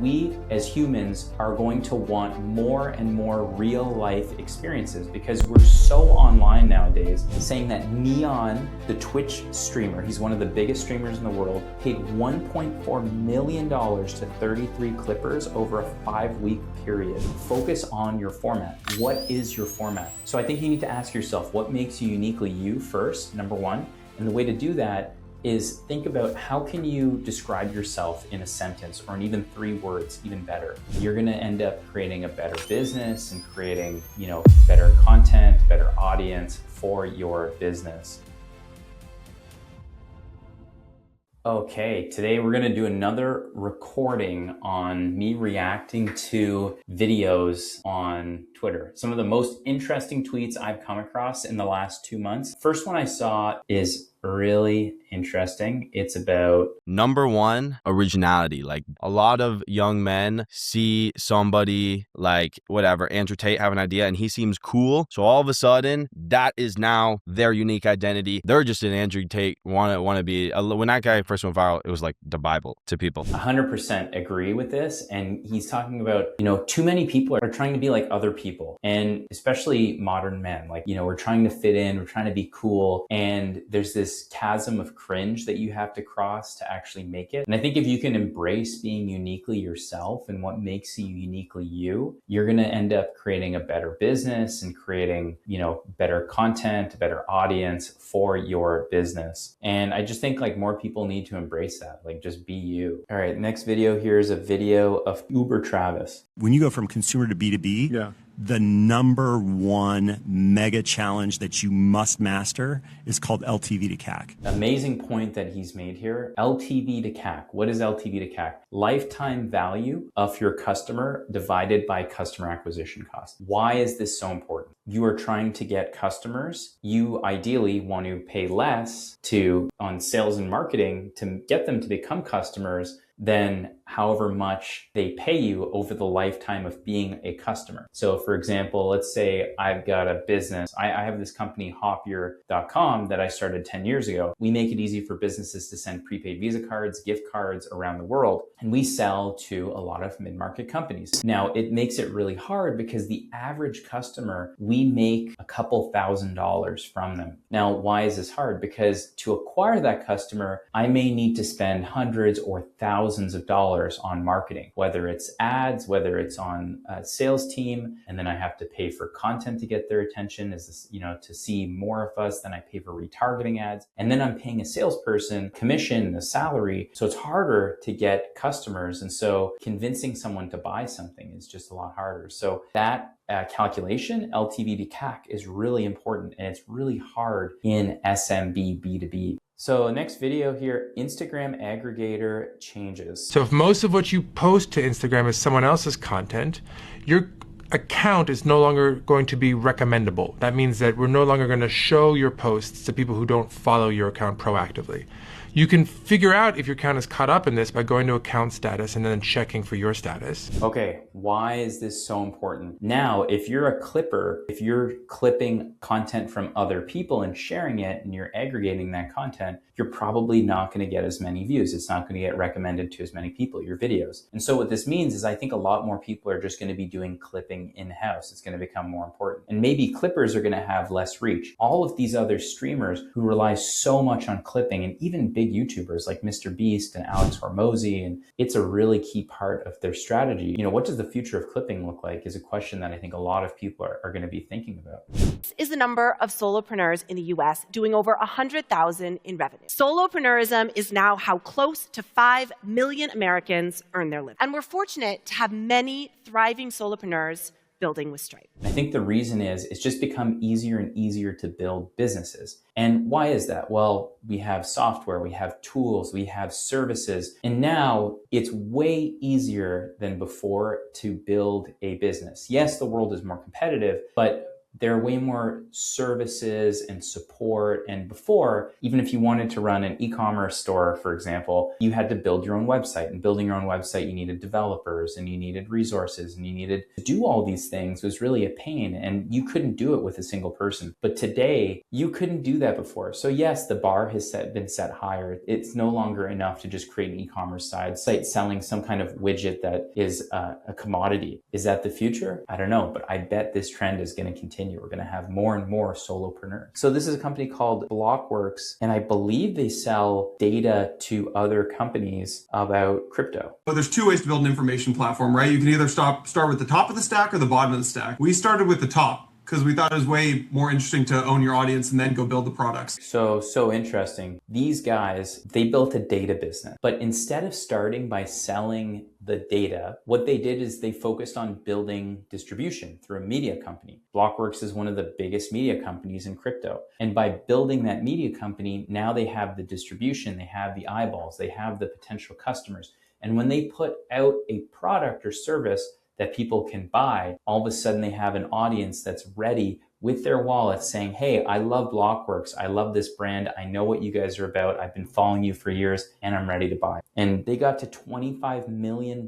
we as humans are going to want more and more real life experiences because we're so online nowadays. Saying that Neon, the Twitch streamer, he's one of the biggest streamers in the world, paid $1.4 million to 33 clippers over a 5-week period. Focus on your format. What is your format? So I think you need to ask yourself, what makes you uniquely you first, number one. And the way to do that is think about how can you describe yourself in a sentence or in even 3 words, even better. You're gonna end up creating a better business and creating, better content, better audience for your business. Okay, today we're gonna do another recording on me reacting to videos on Twitter. Some of the most interesting tweets I've come across in the last 2 months. First one I saw is really interesting. It's about number one, originality. Like a lot of young men see somebody like whatever, Andrew Tate have an idea and he seems cool. So all of a sudden that is now their unique identity. They're just an Andrew Tate want to be. When that guy first went viral, it was like the Bible to people. 100% agree with this. And he's talking about, too many people are trying to be like other people, and especially modern men. Like, we're trying to fit in, we're trying to be cool. And there's this chasm of cringe that you have to cross to actually make it. And I think if you can embrace being uniquely yourself and what makes you uniquely you, you're going to end up creating a better business and creating, better content, a better audience for your business. And I just think like more people need to embrace that, like just be you. All right, next video here is a video of Uber Travis. When you go from consumer to B2B, the number one mega challenge that you must master is called LTV to CAC. Amazing point that he's made here. LTV to CAC. What is LTV to CAC? Lifetime value of your customer divided by customer acquisition cost. Why is this so important? You are trying to get customers. You ideally want to pay less on sales and marketing to get them to become customers than however much they pay you over the lifetime of being a customer. So for example, let's say I've got a business. I have this company, Hoppier.com, that I started 10 years ago. We make it easy for businesses to send prepaid Visa cards, gift cards around the world. And we sell to a lot of mid-market companies. Now, it makes it really hard because the average customer, we make a couple $1,000s from them. Now, why is this hard? Because to acquire that customer, I may need to spend hundreds or thousands of dollars on marketing, whether it's ads, whether it's on a sales team, and then I have to pay for content to get their attention, to see more of us, then I pay for retargeting ads, and then I'm paying a salesperson commission, a salary. So it's harder to get customers. And so convincing someone to buy something is just a lot harder. So that calculation, LTV to CAC, is really important, and it's really hard in SMB B2B. So next video here, Instagram aggregator changes. So if most of what you post to Instagram is someone else's content, your account is no longer going to be recommendable. That means that we're no longer going to show your posts to people who don't follow your account proactively. You can figure out if your account is caught up in this by going to account status and then checking for your status. Okay, why is this so important? Now, if you're a clipper, if you're clipping content from other people and sharing it and you're aggregating that content, you're probably not going to get as many views. It's not going to get recommended to as many people, your videos. And so what this means is I think a lot more people are just going to be doing clipping in-house. It's going to become more important. And maybe clippers are going to have less reach. All of these other streamers who rely so much on clipping, and even big YouTubers like Mr. Beast and Alex Hormozy, and it's a really key part of their strategy. What does the future of clipping look like is a question that I think a lot of people are going to be thinking about. This is the number of solopreneurs in the US doing over 100,000 in revenue. Solopreneurism is now how close to 5 million Americans earn their living. And we're fortunate to have many thriving solopreneurs building with Stripe. I think the reason is it's just become easier and easier to build businesses. And why is that? Well, we have software, we have tools, we have services, and now it's way easier than before to build a business. Yes, the world is more competitive, but There are way more services and support. And before, even if you wanted to run an e-commerce store, for example, you had to build your own website. And building your own website, you needed developers and you needed resources and you needed to do all these things. It was really a pain and you couldn't do it with a single person. But today, you couldn't do that before. So yes, the bar has been set higher. It's no longer enough to just create an e-commerce site selling some kind of widget that is a commodity. Is that the future? I don't know, but I bet this trend is going to continue. We're going to have more and more solopreneurs. So this is a company called Blockworks, and I believe they sell data to other companies about crypto. But there's two ways to build an information platform, right? You can either start with the top of the stack or the bottom of the stack. We started with the top because we thought it was way more interesting to own your audience and then go build the products. So interesting. These guys, they built a data business, but instead of starting by selling the data, what they did is they focused on building distribution through a media company. Blockworks is one of the biggest media companies in crypto. And by building that media company, now they have the distribution, they have the eyeballs, they have the potential customers. And when they put out a product or service that people can buy, all of a sudden they have an audience that's ready with their wallet saying, hey, I love Blockworks. I love this brand. I know what you guys are about. I've been following you for years and I'm ready to buy. And they got to $25 million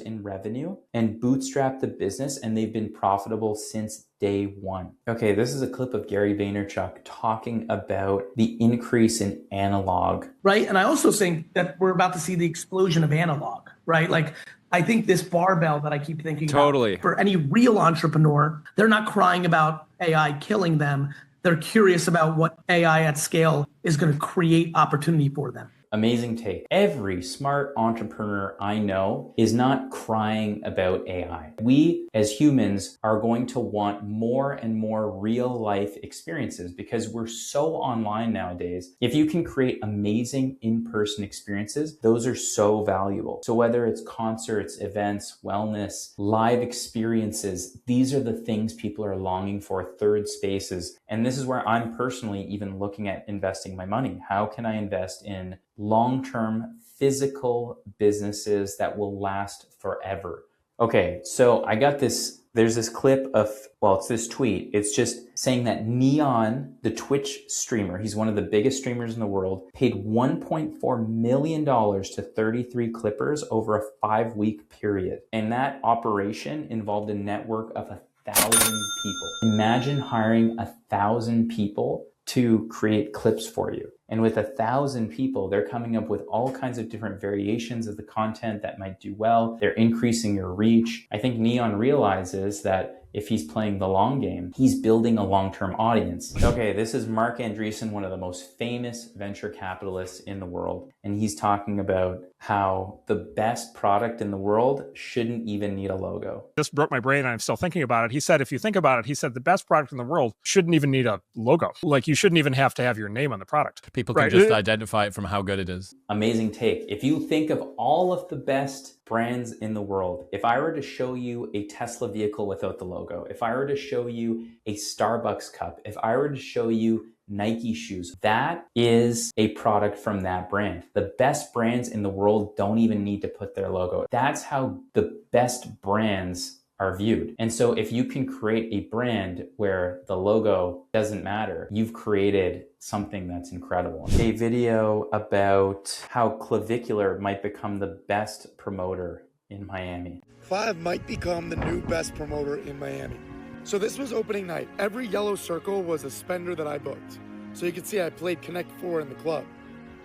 in revenue and bootstrapped the business, and they've been profitable since day one. Okay, this is a clip of Gary Vaynerchuk talking about the increase in analog. Right. And I also think that we're about to see the explosion of analog, right? Like, I think this barbell that I keep thinking about, for any real entrepreneur, they're not crying about AI killing them. They're curious about what AI at scale is going to create opportunity for them. Amazing take. Every smart entrepreneur I know is not crying about AI. We as humans are going to want more and more real life experiences because we're so online nowadays. If you can create amazing in-person experiences, those are so valuable. So whether it's concerts, events, wellness, live experiences, these are the things people are longing for, third spaces. And this is where I'm personally even looking at investing my money. How can I invest in long-term physical businesses that will last forever? Okay, so I got this, there's this clip of, well, it's this tweet. It's just saying that Neon, the Twitch streamer, he's one of the biggest streamers in the world, paid $1.4 million to 33 clippers over a 5-week period. And that operation involved a network of 1,000 people. Imagine hiring 1,000 people to create clips for you. And with 1,000 people, they're coming up with all kinds of different variations of the content that might do well. They're increasing your reach. I think Neon realizes that if he's playing the long game, he's building a long-term audience. Okay, this is Mark Andreessen, one of the most famous venture capitalists in the world. And he's talking about how the best product in the world shouldn't even need a logo. Just broke my brain and I'm still thinking about it. He said, if you think about it, he said the best product in the world shouldn't even need a logo. Like, you shouldn't even have to have your name on the product. People can just identify it from how good it is. Amazing take. If you think of all of the best brands in the world, if I were to show you a Tesla vehicle without the logo, if I were to show you a Starbucks cup, if I were to show you Nike shoes, that is a product from that brand. The best brands in the world don't even need to put their logo. That's how the best brands are viewed. And so if you can create a brand where the logo doesn't matter, you've created something that's incredible. A video about how Clavicular might become the best promoter in Miami. Five might become the new best promoter in Miami. So this was opening night. Every yellow circle was a spender that I booked. So you can see I played Connect 4 in the club.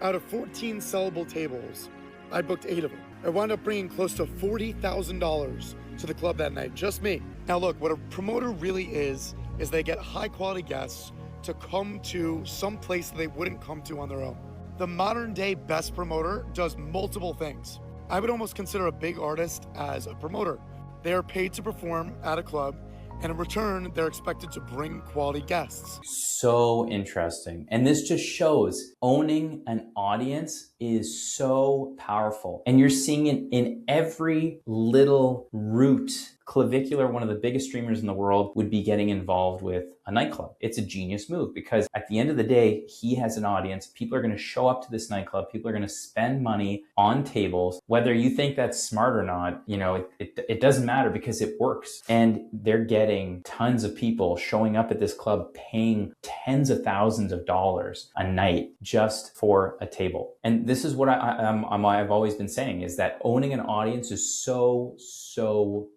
Out of 14 sellable tables, I booked 8 of them. I wound up bringing close to $40,000 to the club that night, just me. Now look, what a promoter really is they get high quality guests to come to some place that they wouldn't come to on their own. The modern day best promoter does multiple things. I would almost consider a big artist as a promoter. They are paid to perform at a club, and in return, they're expected to bring quality guests. So interesting. And this just shows owning an audience is so powerful. And you're seeing it in every little route Clavicular, one of the biggest streamers in the world, would be getting involved with a nightclub. It's a genius move because at the end of the day, he has an audience. People are going to show up to this nightclub. People are going to spend money on tables. Whether you think that's smart or not, it doesn't matter because it works. And they're getting tons of people showing up at this club, paying tens of thousands of dollars a night just for a table. And this is what I've always been saying, is that owning an audience is so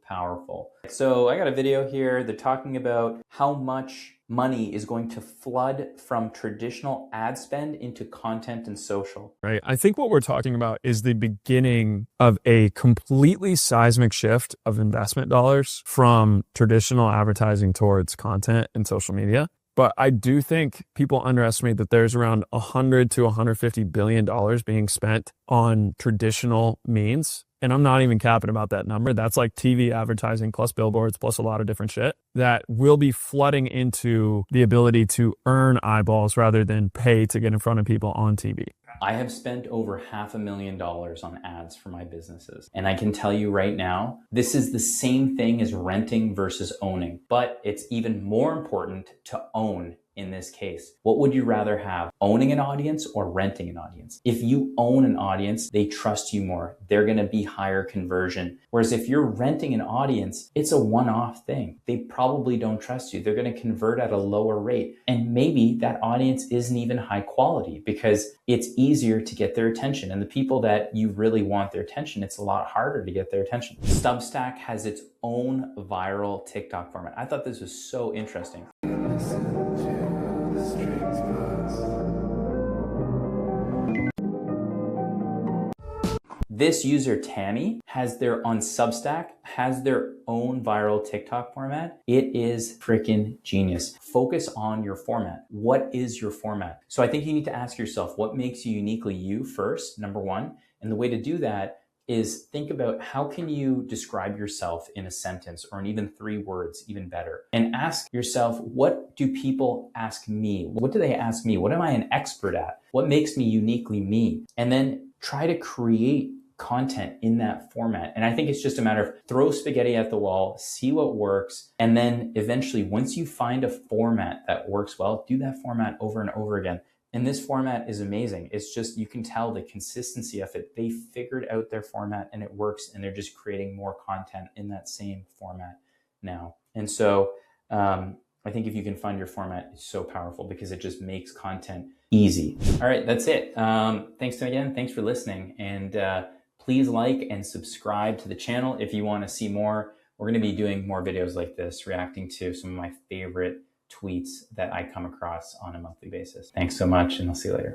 powerful. So I got a video here. They're talking about how much money is going to flood from traditional ad spend into content and social. Right. I think what we're talking about is the beginning of a completely seismic shift of investment dollars from traditional advertising towards content and social media. But I do think people underestimate that there's around $100 to $150 billion being spent on traditional means. And I'm not even capping about that number. That's like TV advertising plus billboards plus a lot of different shit that will be flooding into the ability to earn eyeballs rather than pay to get in front of people on TV. I have spent over $500,000 on ads for my businesses. And I can tell you right now, this is the same thing as renting versus owning, but it's even more important to own in this case. What would you rather have, owning an audience or renting an audience? If you own an audience, they trust you more. They're going to be higher conversion. Whereas if you're renting an audience, it's a one-off thing. They probably don't trust you. They're going to convert at a lower rate. And maybe that audience isn't even high quality because it's easier to get their attention. And the people that you really want their attention, it's a lot harder to get their attention. Substack has its own viral TikTok format. I thought this was so interesting. This user, Tammy, on Substack, has their own viral TikTok format. It is freaking genius. Focus on your format. What is your format? So I think you need to ask yourself, what makes you uniquely you first, number one. And the way to do that is think about how can you describe yourself in a sentence or in even 3 words, even better. And ask yourself, what do people ask me? What do they ask me? What am I an expert at? What makes me uniquely me? And then try to create content in that format. And I think it's just a matter of throw spaghetti at the wall, see what works. And then eventually, once you find a format that works well, do that format over and over again. And this format is amazing. It's just, you can tell the consistency of it. They figured out their format and it works, and they're just creating more content in that same format now. And so I think if you can find your format, it's so powerful because it just makes content easy. All right, that's it. Thanks for listening. And please like and subscribe to the channel if you want to see more. We're going to be doing more videos like this, reacting to some of my favorite tweets that I come across on a monthly basis. Thanks so much, and I'll see you later.